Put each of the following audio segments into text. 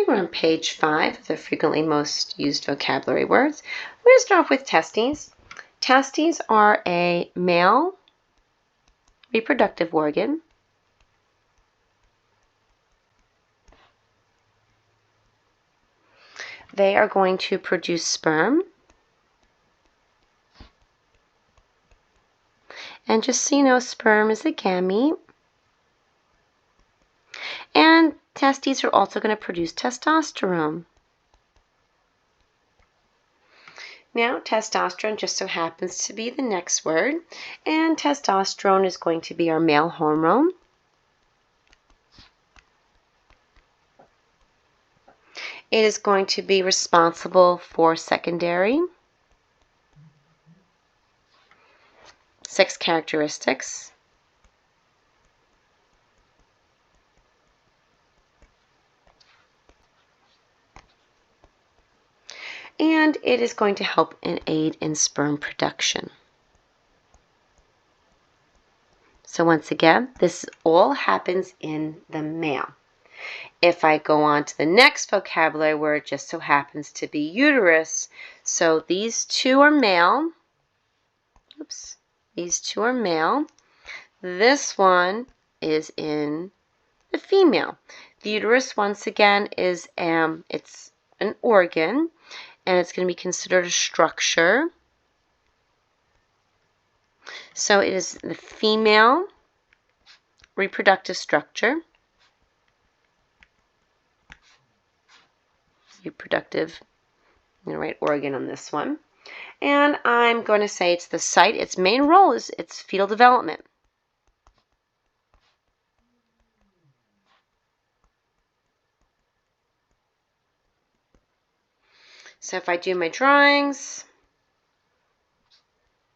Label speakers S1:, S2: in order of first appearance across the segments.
S1: we're on page 5 of the frequently most used vocabulary words. We're going to start off with testes. Testes are a male reproductive organ. They are going to produce sperm. And just so you know, sperm is a gamete. And testes are also going to produce testosterone. Now, testosterone just so happens to be the next word, and testosterone is going to be our male hormone. It is going to be responsible for secondary sex characteristics. And it is going to help and aid in sperm production. So once again, this all happens in the male. If I go on to the next vocabulary word, it just so happens to be uterus. So these two are male. Oops. These two are male. This one is in the female. The uterus, once again, is it's an organ, and it's going to be considered a structure. So it is the female reproductive structure. Reproductive, I'm going to write organ on this one. And I'm going to say it's the site. Its main role is its fetal development. So if I do my drawings,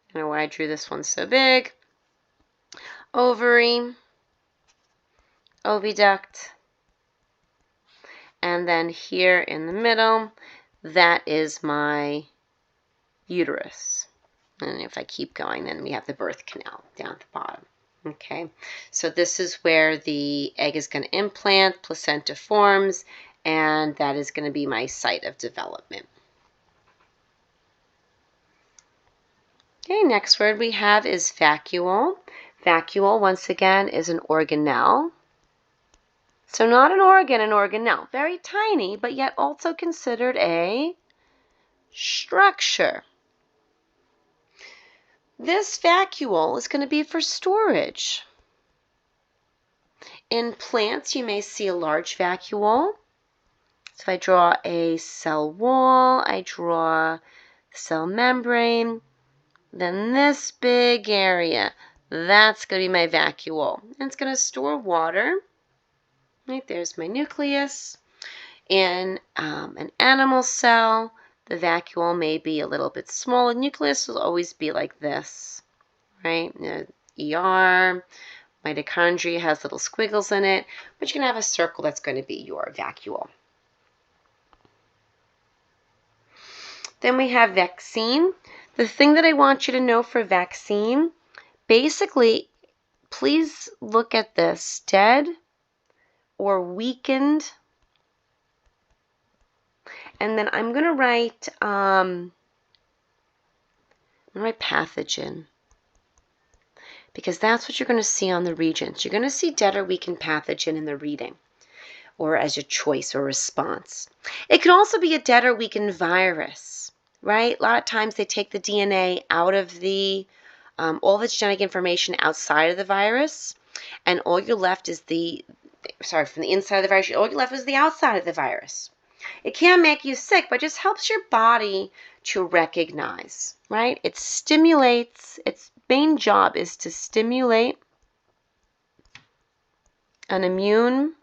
S1: I don't know why I drew this one so big. Ovary, oviduct, and then here in the middle, that is my uterus. And if I keep going, then we have the birth canal down at the bottom. Okay, so this is where the egg is going to implant, placenta forms, and that is going to be my site of development. Okay, next word we have is vacuole. Vacuole, once again, is an organelle. So not an organelle. Very tiny, but yet also considered a structure. This vacuole is going to be for storage. In plants, you may see a large vacuole. So if I draw a cell wall, I draw cell membrane, then this big area, that's going to be my vacuole. And it's going to store water. Right, there's my nucleus. In an animal cell, the vacuole may be a little bit smaller. Nucleus will always be like this, right? ER, mitochondria has little squiggles in it, but you can have a circle that's going to be your vacuole. Then we have vaccine. The thing that I want you to know for vaccine, basically, please look at this, dead or weakened. And then I'm going to write pathogen, because that's what you're going to see on the regions. You're going to see dead or weakened pathogen in the reading, or as your choice or response. It could also be a dead or weakened virus, right? A lot of times they take the DNA out of the, all the genetic information outside of the virus, and all you're left is from the inside of the virus, all you're left is the outside of the virus. It can make you sick, but just helps your body to recognize, right? It stimulates, its main job is to stimulate an immune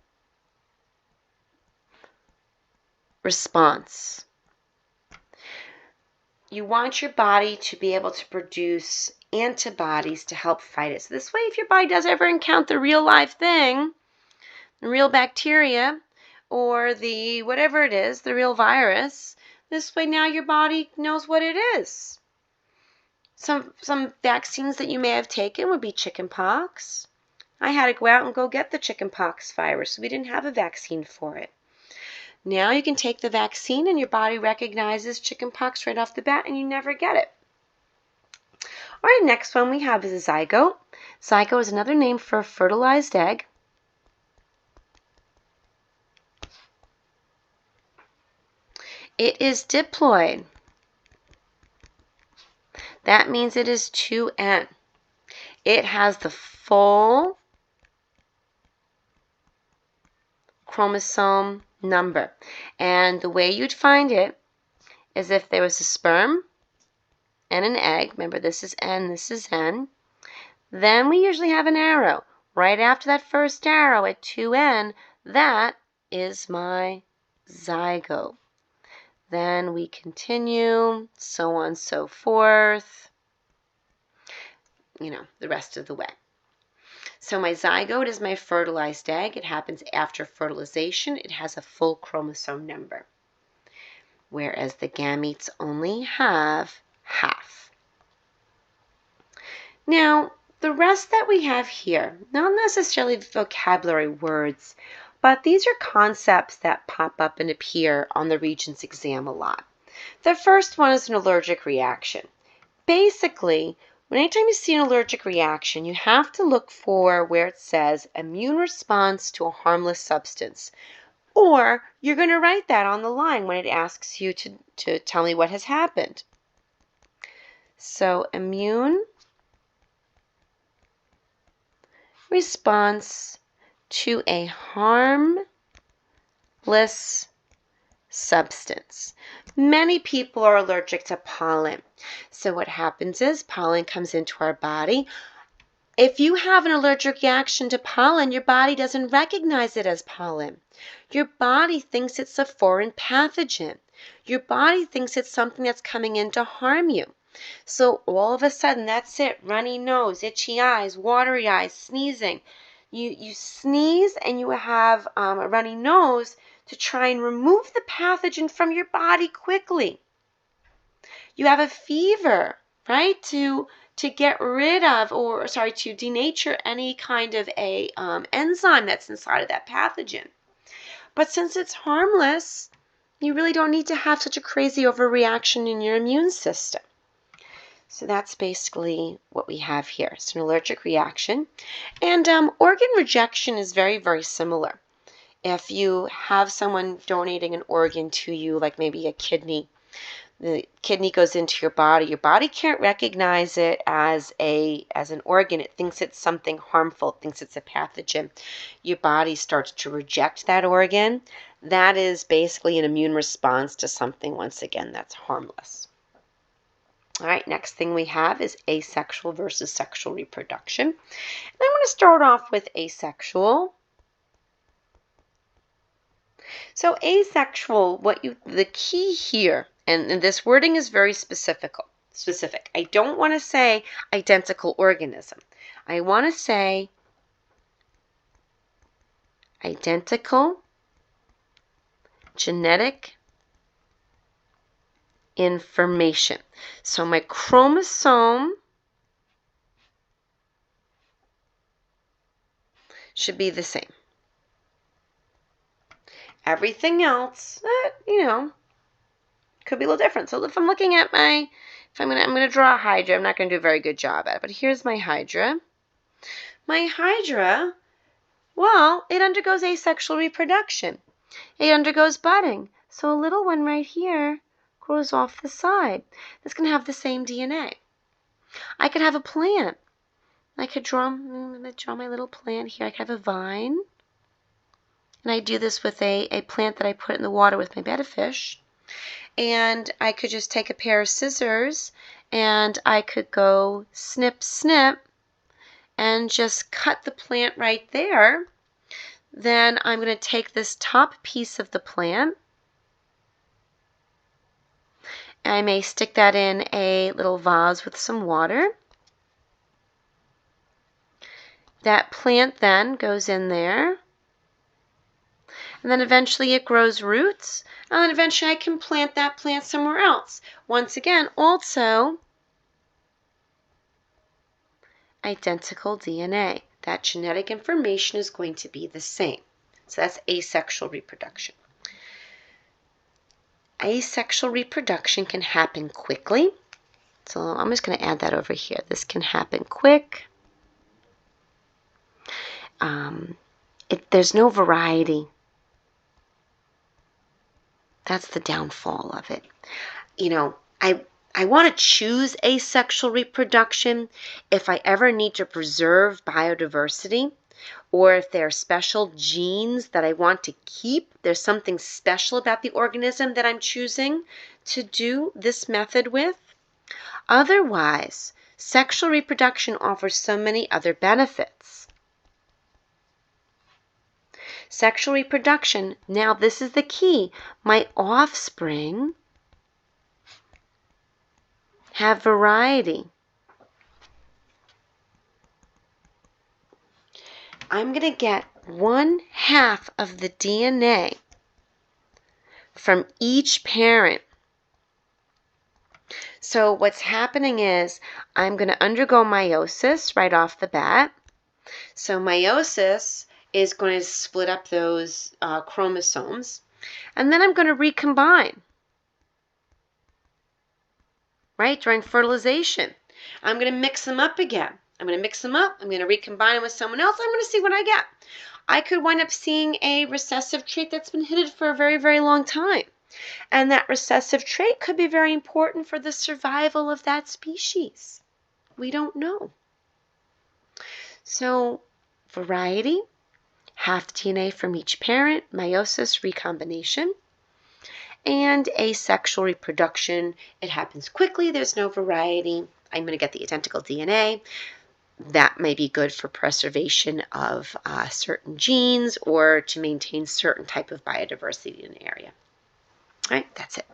S1: response. You want your body to be able to produce antibodies to help fight it. So this way, if your body does ever encounter the real live thing, the real bacteria, or the whatever it is, the real virus, this way now your body knows what it is. Some vaccines that you may have taken would be chickenpox. I had to go out and go get the chickenpox virus. We didn't have a vaccine for it. Now you can take the vaccine and your body recognizes chickenpox right off the bat and you never get it. All right, next one we have is a zygote. Zygote is another name for a fertilized egg. It is diploid. That means it is 2N. It has the full chromosome number. And the way you'd find it is if there was a sperm and an egg. Remember, this is N, this is N. Then we usually have an arrow. Right after that first arrow at 2N, that is my zygote. Then we continue, so on and so forth, the rest of the way. So my zygote is my fertilized egg. It happens after fertilization. It has a full chromosome number, whereas the gametes only have half. Now, the rest that we have here, not necessarily vocabulary words, but these are concepts that pop up and appear on the Regents exam a lot. The first one is an allergic reaction. Basically, anytime you see an allergic reaction, you have to look for where it says immune response to a harmless substance. Or you're going to write that on the line when it asks you to tell me what has happened. So immune response to a harmless substance. Many people are allergic to pollen. So what happens is pollen comes into our body. If you have an allergic reaction to pollen, your body doesn't recognize it as pollen. Your body thinks it's a foreign pathogen. Your body thinks it's something that's coming in to harm you. So all of a sudden, that's it. Runny nose, itchy eyes, watery eyes, sneezing. You sneeze and you have a runny nose to try and remove the pathogen from your body quickly. You have a fever, right, to get rid of, to denature any kind of a enzyme that's inside of that pathogen. But since it's harmless, you really don't need to have such a crazy overreaction in your immune system. So that's basically what we have here. It's an allergic reaction. And organ rejection is very, very similar. If you have someone donating an organ to you, like maybe a kidney, the kidney goes into your body can't recognize it as an organ. It thinks it's something harmful. It thinks it's a pathogen. Your body starts to reject that organ. That is basically an immune response to something, once again, that's harmless. All right, next thing we have is asexual versus sexual reproduction. And I'm going to start off with asexual. So asexual, the key here, and this wording is very specific. I don't want to say identical organism. I want to say identical genetic information. So my chromosome should be the same. Everything else, could be a little different. So if I'm looking at I'm going to draw a hydra. I'm not going to do a very good job at it, but here's my hydra. My hydra, well, it undergoes asexual reproduction. It undergoes budding. So a little one right here grows off the side. That's going to have the same DNA. I could have a plant. I could draw my little plant here. I could have a vine. And I do this with a plant that I put in the water with my betta fish. And I could just take a pair of scissors and I could go snip, snip, and just cut the plant right there. Then I'm going to take this top piece of the plant. I may stick that in a little vase with some water. That plant then goes in there. And then eventually it grows roots. And then eventually I can plant that plant somewhere else. Once again, also identical DNA. That genetic information is going to be the same. So that's asexual reproduction. Asexual reproduction can happen quickly. So I'm just going to add that over here. This can happen quick. There's no variety. That's the downfall of it. You know, I want to choose asexual reproduction if I ever need to preserve biodiversity, or if there are special genes that I want to keep. There's something special about the organism that I'm choosing to do this method with. Otherwise, sexual reproduction offers so many other benefits. Sexual reproduction, now this is the key, my offspring have variety. I'm going to get 1/2 of the DNA from each parent. So what's happening is I'm going to undergo meiosis right off the bat. So meiosis is going to split up those chromosomes, and then I'm going to recombine, right, during fertilization. I'm going to mix them up again. I'm going to mix them up. I'm going to recombine them with someone else. I'm going to see what I get. I could wind up seeing a recessive trait that's been hidden for a very, very long time. And that recessive trait could be very important for the survival of that species. We don't know. So, variety, half the DNA from each parent, meiosis, recombination, and asexual reproduction. It happens quickly. There's no variety. I'm going to get the identical DNA. That may be good for preservation of certain genes or to maintain certain type of biodiversity in an area. All right, that's it.